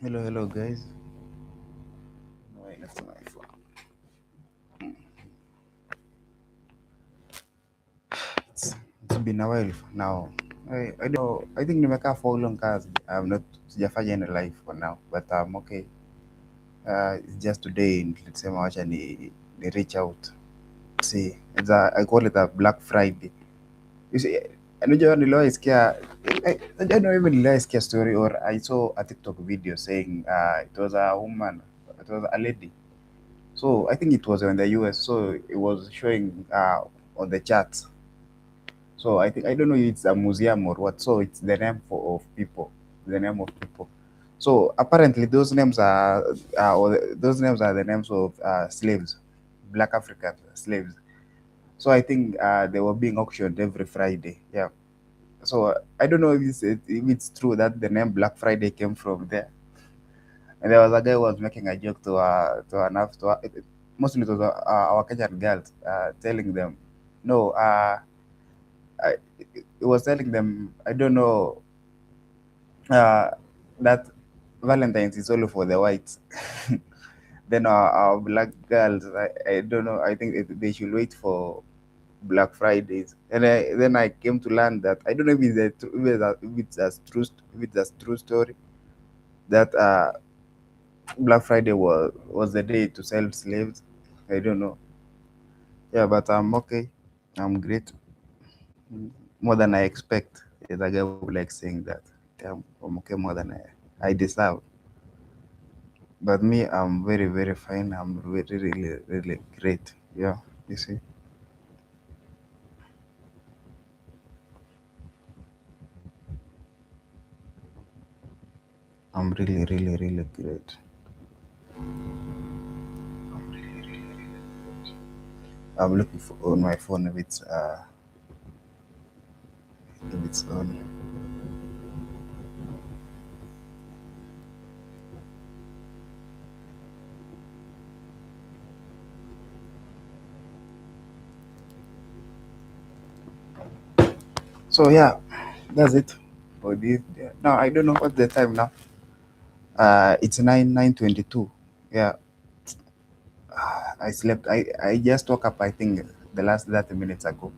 Hello, hello, guys. No, I left my phone. It's been a while now. I don't know. I think nimekaa for long cause I'm not sijafanya any life for now, but I'm okay. It's just today nilisema wacha ni reach out. See, I call it a Black Friday. You see, unajua niliwaisikia I don't know even niliwaisikia story or I saw a TikTok video saying it was a woman, it was a lady. So I think it was in the US. So it was showing on the charts. So I think I don't know if it's a museum or what. So it's the name of people, the name of people. So apparently those names are the names of slaves, Black African slaves. So I think they were being auctioned every Friday. Yeah. So I don't know if it's true that the name Black Friday came from there. And there was a guy who was making a joke mostly to our Kenyan girls, telling them, no, I, he was telling them, I don't know, uh, that Valentine's is only for the whites. Then our black girls, I don't know, I think they should wait for Black Fridays. And then I came to learn that I don't know if it's a true story that Black Friday was the day to sell slaves. I don't know. Yeah, but I'm okay. I'm great. More than I expect. There's a guy who likes saying that. Yeah, I'm okay more than I deserve. But me, I'm very, very fine. I'm really, really, really great. Yeah, you see, I'm really, really, really great. I'm looking for on my phone if it's on. So yeah, that's it for this. Yeah. Now I don't know what's the time now. It's 9:22. Yeah, I slept. I just woke up. I think the last 30 minutes ago.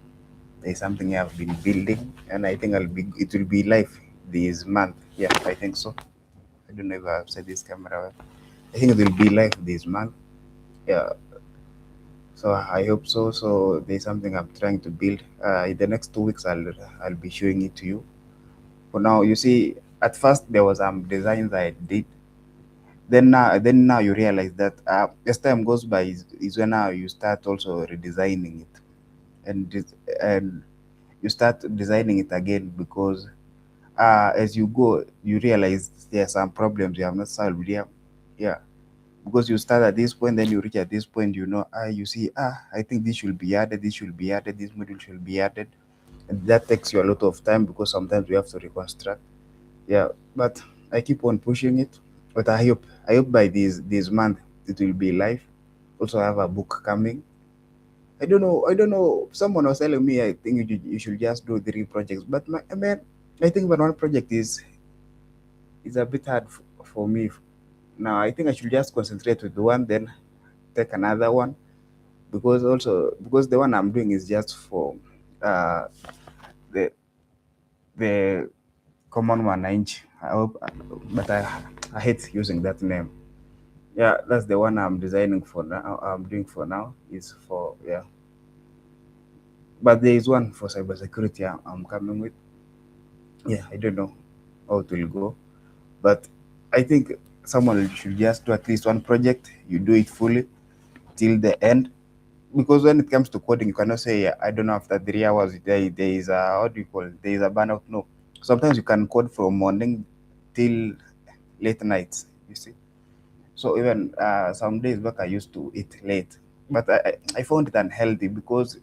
There's something I've been building, and I think It will be live this month. Yeah, I think so. I don't know if I've said this camera well. I think it will be live this month. Yeah. So I hope so. So there's something I'm trying to build. In the next 2 weeks, I'll be showing it to you. For now, you see, at first there was designs I did. Then now you realize that as time goes by is when now you start also redesigning it, and you start designing it again because as you go, you realize there are some problems you have not solved. Yeah, yeah. Because you start at this point, then you reach at this point. You see, I think this should be added. This should be added. This module should be added, and that takes you a lot of time because sometimes we have to reconstruct. Yeah, but I keep on pushing it. But I hope by this month it will be live. Also, I have a book coming. I don't know. Someone was telling me I think you should just do 3 projects, but I mean, I think that one project is a bit hard for me now. I think I should just concentrate with one, then take another one because the one I'm doing is just for uh, the the common one inch. I hope, but I hate using that name. Yeah, that's the one I'm designing for now. I'm doing for now is for yeah, but there is one for cybersecurity I'm coming with. Yeah, I don't know how it will go, but I think someone should just do at least one project. You do it fully till the end because when it comes to coding, you cannot say, "Yeah, I don't know, after 3 hours there is a what do you call it? There is a burnout." No, sometimes you can code from morning till late nights. You see, so even some days back I used to eat late, but I found it unhealthy because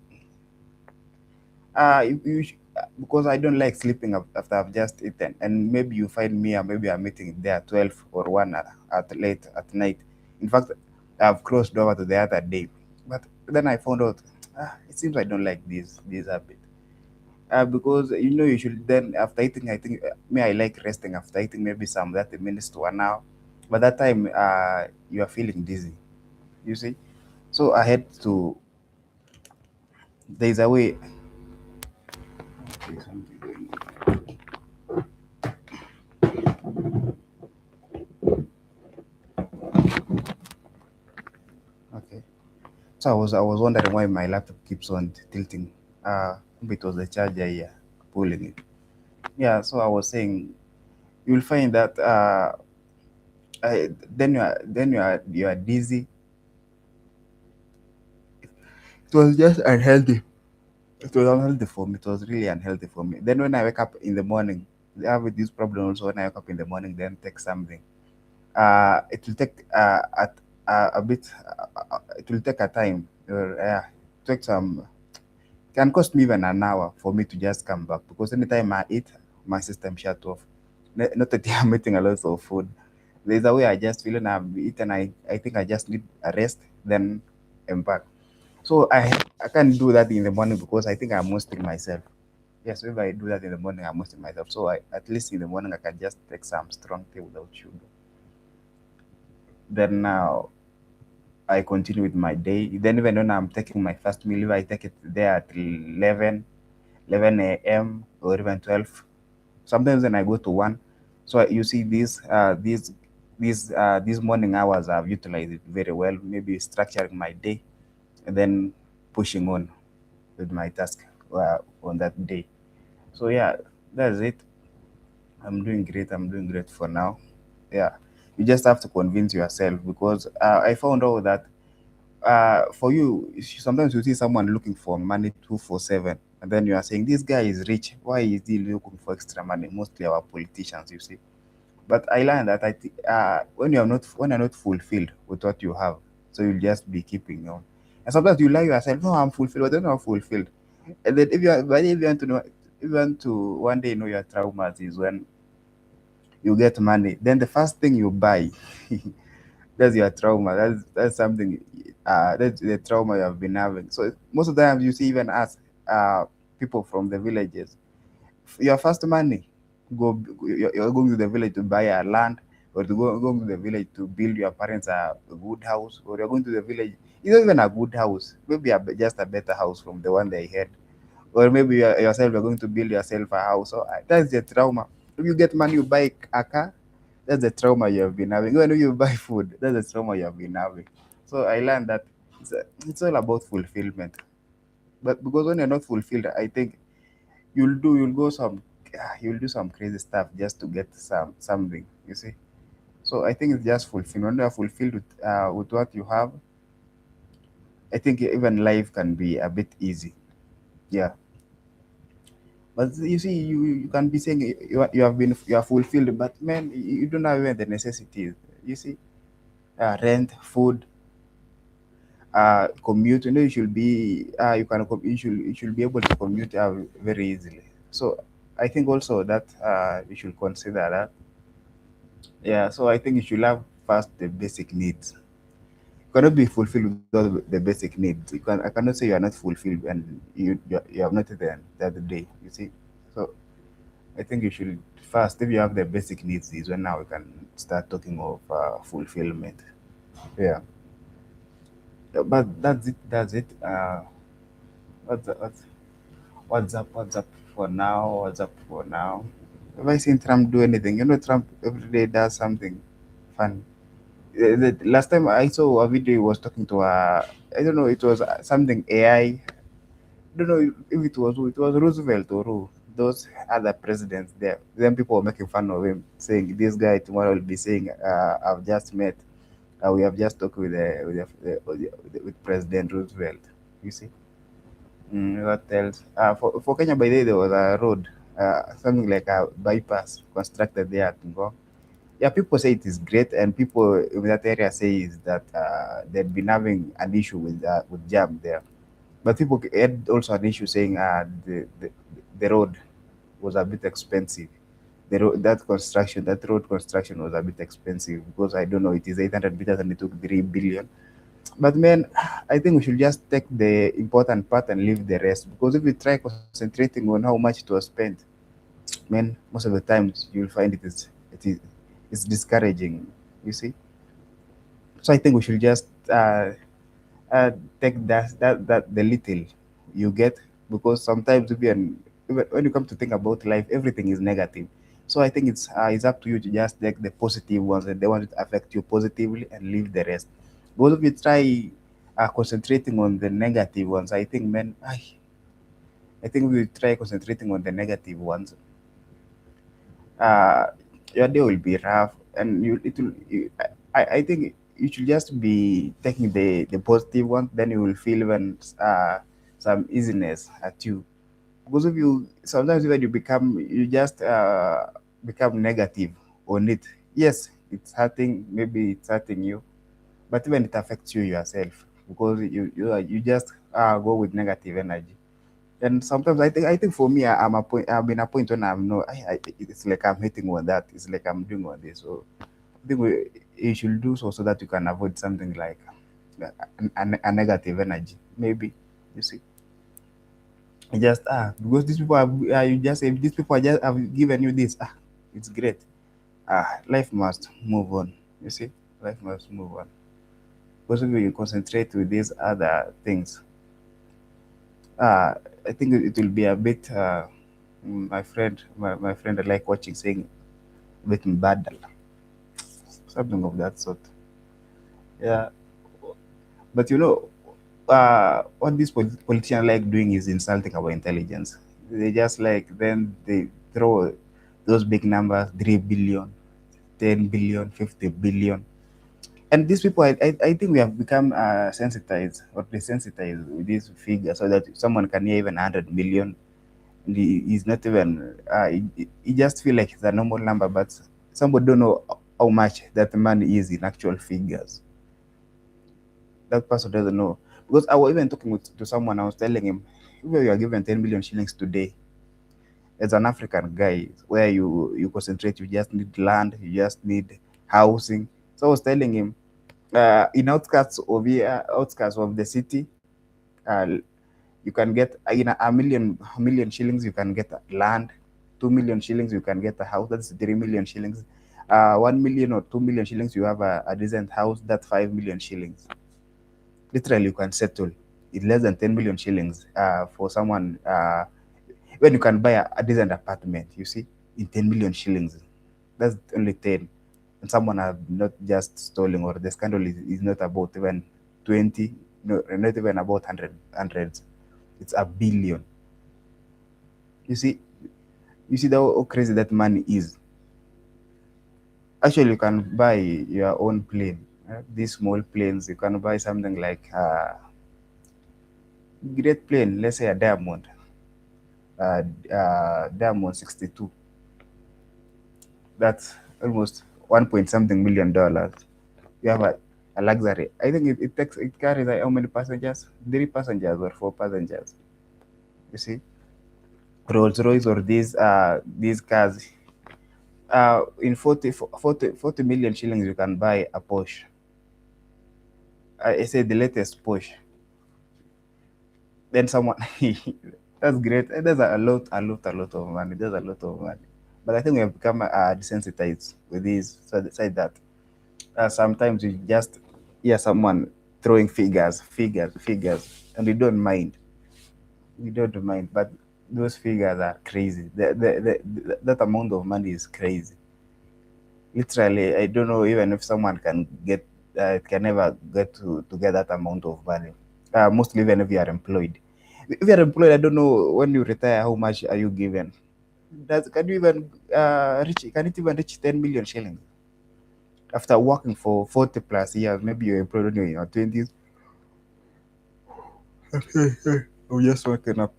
because I don't like sleeping after I've just eaten, and maybe you find me, or maybe I'm eating there at 12 or 1 at late at night. In fact, I've crossed over to the other day, but then I found out it seems I don't like this habit. Because you should then after eating, I think me I like resting after eating maybe some 30 minutes to 1 hour. But that time, you are feeling dizzy. You see, so I had to. There's a way. Okay, something going on. Okay. So I was wondering why my laptop keeps on tilting. Maybe it was the charger here pulling it. Yeah. So I was saying you'll find that then you are dizzy. It was just unhealthy. It was unhealthy for me. It was really unhealthy for me. Then when I wake up in the morning, I have this problem also. When I wake up in the morning, then take something. It will take a bit. It will take a time. Take some. Can cost me even an hour for me to just come back because anytime I eat, my system shut off. Not that I'm eating a lot of food. There's a way I just feel and I've eaten. I think I just need a rest. Then I'm back. So I can't do that in the morning because I think I'm mosting myself. Yes, if I do that in the morning, I'm mosting myself. So at least in the morning I can just take some strong tea without sugar. Then now I continue with my day. Then even when I'm taking my first meal, if I take it there at 11 a.m. or even 12. Sometimes when I go to one. So you see these morning hours I've utilized it very well. Maybe structuring my day and then pushing on with my task on that day. So yeah, that's it. I'm doing great. I'm doing great for now. Yeah, you just have to convince yourself because I found out that for you, sometimes you see someone looking for money 247, and then you are saying this guy is rich. Why is he looking for extra money? Mostly our politicians, you see. But I learned that when you're not fulfilled with what you have, so you'll just be keeping on. And sometimes you lie yourself, no, I'm fulfilled, but then I'm not fulfilled. And then if you want to know, if you want to one day know your traumas is when you get money. Then the first thing you buy, that's your trauma. That's something. That's the trauma you have been having. So most of the times you see even us, people from the villages, your first money, you're going to the village to buy a land, or to going to the village to build your parents a good house, or you're going to the village. It's not even a good house. Maybe just a better house from the one they had, or maybe yourself you're going to build yourself a house. So that's the trauma. If you get money, you buy a car. That's the trauma you have been having. When you buy food, that's the trauma you have been having. So I learned that it's all about fulfillment. But because when you're not fulfilled, I think you'll do some crazy stuff just to get something. You see. So I think it's just fulfilled. When you're fulfilled with what you have, I think even life can be a bit easy. Yeah. But you see, you can be saying you are fulfilled, but man, you don't have even the necessities. You see, rent, food, commute. You know, you should be you should be able to commute very easily. So I think also that you should consider that. Yeah. So I think you should have first the basic needs. You cannot be fulfilled without the basic needs. I cannot say you are not fulfilled and you have not eaten the other day. You see. So I think you should first, if you have the basic needs, is when now we can start talking of fulfillment. Yeah. But that's it. That's it. What's up? What's up? What's up for now? What's up for now? Have I seen Trump do anything? You know, Trump every day does something fun. The last time I saw a video, he was talking to I don't know, it was something AI. Don't know if it was who. It was Roosevelt or who. Those other presidents there. Then people were making fun of him, saying this guy tomorrow will be saying, "I've just met. We have just talked with President Roosevelt." You see. What else? For Kenya, by the way, there was a road, something like a bypass constructed there at Ngong. Yeah, people say it is great, and people in that area say is that they've been having an issue with jam there. But people had also an issue saying the road was a bit expensive. That road construction was a bit expensive because I don't know, it is 800 meters and it took 3 billion. But man, I think we should just take the important part and leave the rest because if we try concentrating on how much it was spent, man, most of the times you'll find it's discouraging. You see, so I think we should just uh, take that the little you get, because sometimes even when you come to think about life, everything is negative. So I think it's up to you to just take the positive ones and they want to affect you positively and leave the rest. Because if you try concentrating on the negative ones, I think, man, I think if you try concentrating on the negative ones, uh, your day will be rough, and I think you should just be taking the positive one, then you will feel even some easiness at you. Because if you sometimes when you just become negative on it, yes, it's hurting, maybe it's hurting you, but even it affects you yourself, because you just go with negative energy. And sometimes I think for me, I'm in a point when I'm no, it's like I'm hitting on that. It's like I'm doing on this. So I think you should do so that you can avoid something like a negative energy. Maybe, you see, you just because these people have you just if these people are just have given you this, it's great. Life must move on. You see, life must move on. Because if you concentrate with these other things, uh, I think it will be a bit. My friend, I like watching saying bit badal, something of that sort. Yeah, but what these politicians like doing is insulting our intelligence. They just like then they throw those big numbers, 3 billion, 10 billion, 50 billion, and these people, I think we have become sensitized or desensitized with these figures, so that someone can hear even 100 million. And he's not even he just feel like it's a normal number, but somebody don't know how much that money is in actual figures. That person doesn't know, because I was even talking to someone. I was telling him, if you are given 10 million shillings today as an African guy, where you concentrate, you just need land, you just need housing. So I was telling him, in outskirts of the city, uh, you can get in a million shillings you can get land, 2 million shillings you can get a house, that's 3 million shillings. 1 million or 2 million shillings you have a decent house, that's 5 million shillings. Literally you can settle in less than 10 million shillings for someone, when you can buy a decent apartment, you see, in 10 million shillings. That's only 10. And someone have not just stolen, or the scandal is not about even 20, no, not even about hundreds. It's a billion. You see, how crazy that money is. Actually, you can buy your own plane. These small planes, you can buy something like great plane, let's say a Diamond 62. That's almost one point something million dollars. You have a luxury. I think it carries how many passengers? 3 passengers or 4 passengers. You see, Rolls Royce or these cars. In 40 million shillings, you can buy a Porsche. I say the latest Porsche. Then someone, that's great. And there's a lot of money. There's a lot of money. But I think we have become desensitized with this. So they say that sometimes you just hear someone throwing figures, and we don't mind. We don't mind. But those figures are crazy. That amount of money is crazy. Literally, I don't know even if someone can never get to get that amount of money. Mostly even if you are employed. If you are employed, I don't know when you retire how much are you given. Can you even reach? Can it even reach 10 million shillings after working for 40 plus years? Maybe you're employed when you're in your 20s. Oh, just waking up.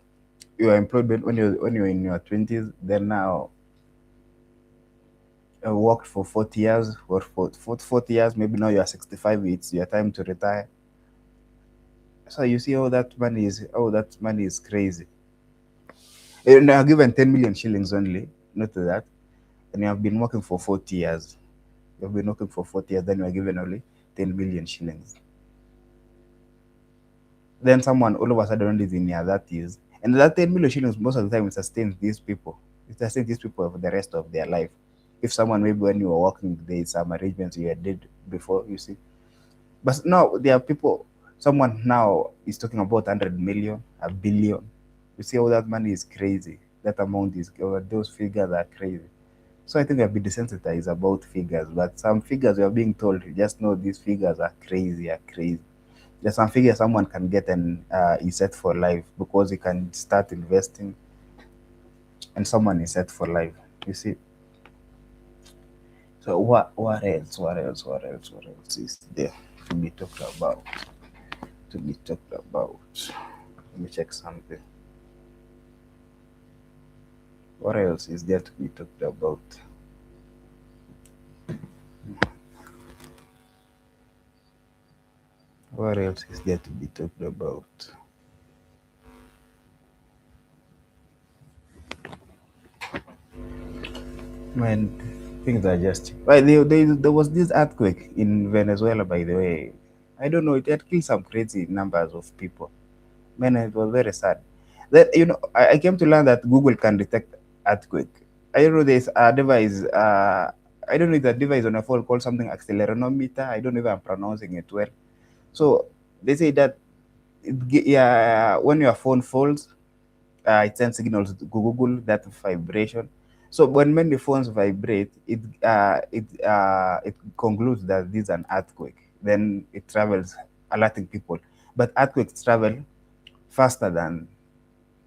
You are employed when you're in your 20s. Then now worked for 40 years or for 40 years. Maybe now you are 65. It's your time to retire. So you see how that money is crazy. And you are given 10 million shillings only, not that, and you have been working for 40 years. You've been working for 40 years, then you are given only 10 million shillings. Then someone all of a sudden is in their 30s, and that 10 million shillings most of the time it sustains these people. It sustains these people for the rest of their life. if someone maybe when you were working, there's some arrangements you had did before, you see. But now there are people. Someone now is talking about 100 million, a billion. You see, all that money is crazy. That amount is, or those figures are crazy. So I think we have been desensitized about figures, but some figures we are being told, just know these figures are crazy. There's some figures someone can get and is set for life because he can start investing, and someone is set for life. You see. So what else? What else? What else? What else is there to be talked about? To be talked about. Let me check something. What else is there to be talked about? What else is there to be talked about? Man, things are just. Well, there was this earthquake in Venezuela, by the way. I don't know, it had killed some crazy numbers of people. Man, it was very sad. That I came to learn that Google can detect earthquake. I don't know there's a device. I don't know if that device on a phone called something accelerometer. I don't know if I'm pronouncing it well. So they say that yeah, when your phone falls, it sends signals to Google that vibration. So when many phones vibrate, it concludes that this is an earthquake. Then it travels, alerting people. But earthquakes travel faster than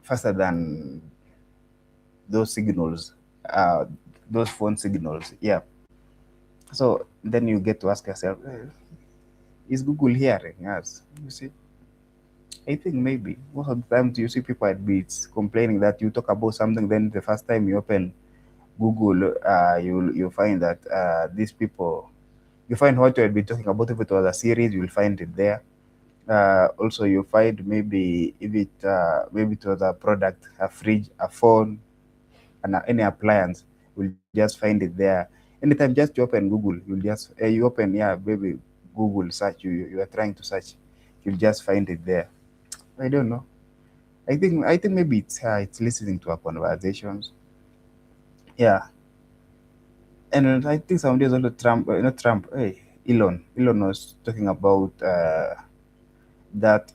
faster than those signals, uh, those phone signals. Yeah. So then you get to ask yourself, is Google hearing us? You see, I think maybe most of the times you see people at beats complaining that you talk about something, then the first time you open Google, you find that these people, you find what you'll be talking about. If it was a series, you'll find it there. Also, you find maybe if maybe it was a product, a fridge, a phone, and any appliance, you'll just find it there. Anytime, just you open Google, you'll just you open, yeah, maybe Google search. You are trying to search, you'll just find it there. I don't know. I think maybe it's listening to our conversations. Yeah, and I think some days also Trump, not Trump, hey, Elon was talking about that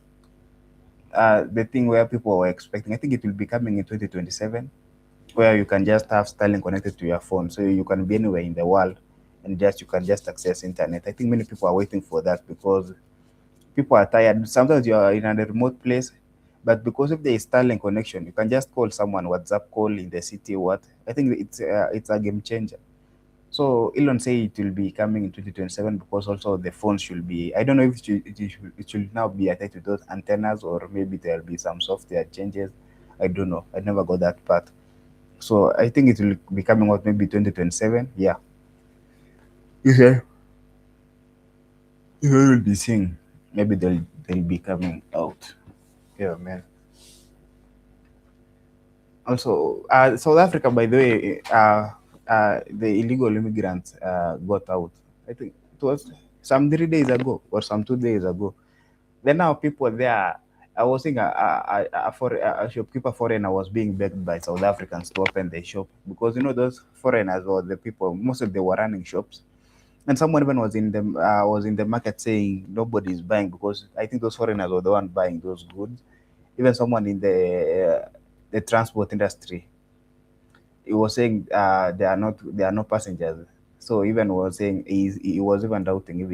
the thing where people were expecting. I think it will be coming in 2027, where you can just have Starlink connected to your phone, so you can be anywhere in the world, and just you can just access internet. I think many people are waiting for that because people are tired. Sometimes you are in a remote place, but because if there is Starlink connection, you can just call someone WhatsApp call in the city. What I think it's a game changer. So Elon say it will be coming in 2027 because also the phone should be. I don't know if it should now be attached to those antennas or maybe there'll be some software changes. I don't know. I never got that part. So I think it will be coming out maybe 2027. Yeah. Okay. You will be seeing. Maybe they'll be coming out. Yeah, man. Also, South Africa, by the way, the illegal immigrants got out. I think it was some 3 days ago or some 2 days ago. Then now people there, I was seeing a shopkeeper foreigner was being begged by South Africans to open their shop because those foreigners or the people, most of them were running shops. And someone even was in the market saying nobody is buying because I think those foreigners were the one buying those goods. Even someone in the transport industry, he was saying there are no passengers. So even was saying he was even doubting if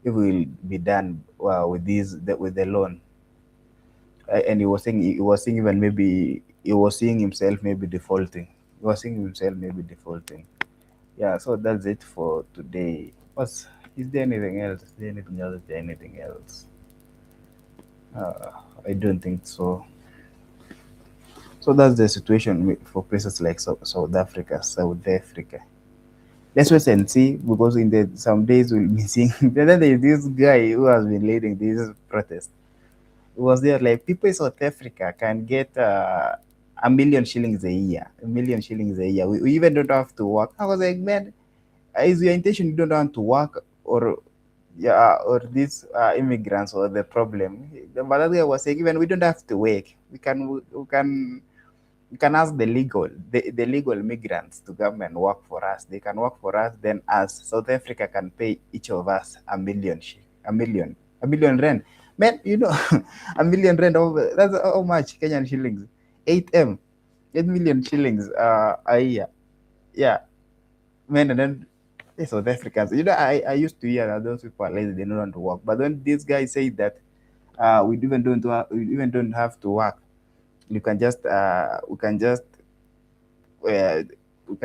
it will be done with the loan. And he was saying even maybe he was seeing himself maybe defaulting. He was seeing himself maybe defaulting. Yeah, so that's it for today. Is there anything else? Is there anything else? Is there anything else? Uh, I don't think so. So that's the situation for places like South Africa, South Africa. Let's wait and see because in the some days we'll be seeing. Then there's this guy who has been leading this protest. It was there like people in South Africa can get a million shillings a year. A million shillings a year. We even don't have to work. I was like, man, is your intention you don't want to work or yeah, or these immigrants or the problem? But that guy was saying even we don't have to work. We can You can ask the legal migrants to come and work for us. They can work for us, then us, South Africa can pay each of us a million rand. Man, you know, a million rand, that's how much Kenyan shillings? 8M, 8 million shillings a year. Yeah, man, and then South Africans, you know, I used to hear that those people are lazy, they don't want to work. But when these guys say that we even don't have to work, you can just uh, we can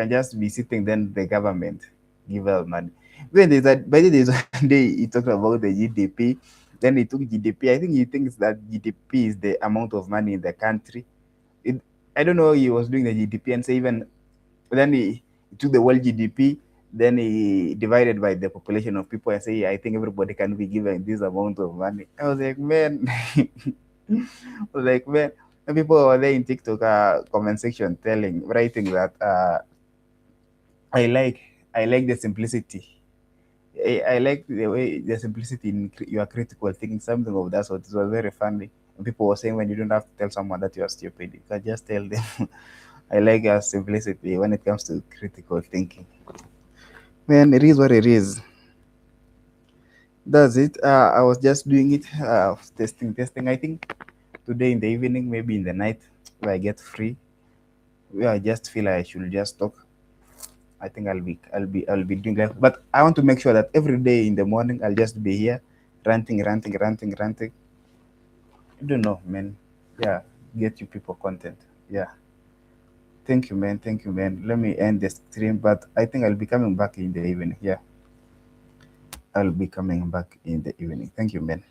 just be sitting, then the government give us money. When there's that, by the way, there's one day he talked about the GDP, then he took GDP. I think he thinks that GDP is the amount of money in the country. It, I don't know, he was doing the GDP and say even then he took the world GDP, then he divided by the population of people and say, I think everybody can be given this amount of money. I was like, man, I was like, man, and people were there in TikTok comment section writing that I like I like the simplicity. I like the way the simplicity in your critical thinking, something of that sort. It was very funny. And people were saying when you don't have to tell someone that you are stupid, you can just tell them. I like your simplicity when it comes to critical thinking. Man, it is what it is. That's it. I was just doing it, testing. I think today in the evening, maybe in the night, when I get free, where I just feel I should just talk. I think I'll be doing that. But I want to make sure that every day in the morning I'll just be here, ranting. I don't know, man. Yeah, get you people content. Yeah. Thank you, man. Thank you, man. Let me end the stream, but I think I'll be coming back in the evening. Yeah, I'll be coming back in the evening. Thank you, man.